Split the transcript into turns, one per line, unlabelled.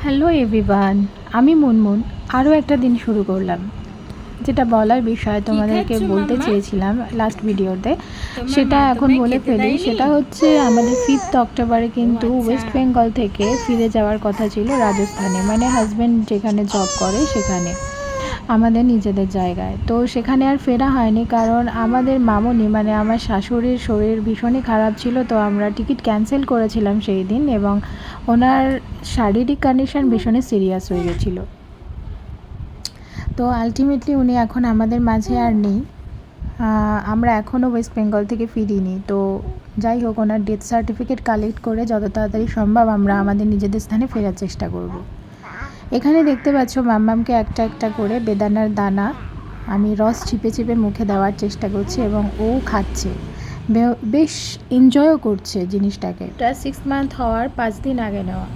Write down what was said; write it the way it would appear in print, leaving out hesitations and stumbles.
Hello everyone, আমি মুনমুন আরও একটা দিন শুরু করলাম। যেটা বলার বিষয় তোমাদেরকে বলতে চেয়েছিলাম লাস্ট ভিডিওতে, সেটা এখন বলে ফেলি। সেটা হচ্ছে আমাদের 5th অক্টোবরে কিন্তু ওয়েস্ট বেঙ্গল থেকে ফিরে যাওয়ার কথা ছিল রাজস্থানে, মানে হাজব্যান্ড যেখানে জব করে সেখানে, আমাদের নিজেদের জায়গায়। তো সেখানে আর ফেরা হয়নি, কারণ আমাদের মামুনি মানে আমার শাশুড়ির শরীর ভীষণই খারাপ ছিল। তো আমরা টিকিট ক্যান্সেল করেছিলাম সেই দিন, এবং ওনার শারীরিক কন্ডিশন ভীষণই সিরিয়াস হয়ে গেছিলো। তো আলটিমেটলি উনি এখন আমাদের মাঝে আর নেই। আমরা এখনও ওয়েস্ট বেঙ্গল থেকে ফিরিনি। তো যাই হোক, ওনার ডেথ সার্টিফিকেট কালেক্ট করে যত তাড়াতাড়ি সম্ভব আমরা আমাদের নিজেদের স্থানে ফেরার চেষ্টা করব। এখানে দেখতে পাচ্ছ মাম্মামকে একটা একটা করে বেদানার দানা আমি রস চিপে চিপে মুখে দেওয়ার চেষ্টা করছি, এবং ও খাচ্ছে, বেশ এনজয়ও করছে জিনিসটাকে। এটা 6 মান্থ হওয়ার 5 দিন আগে নেওয়া।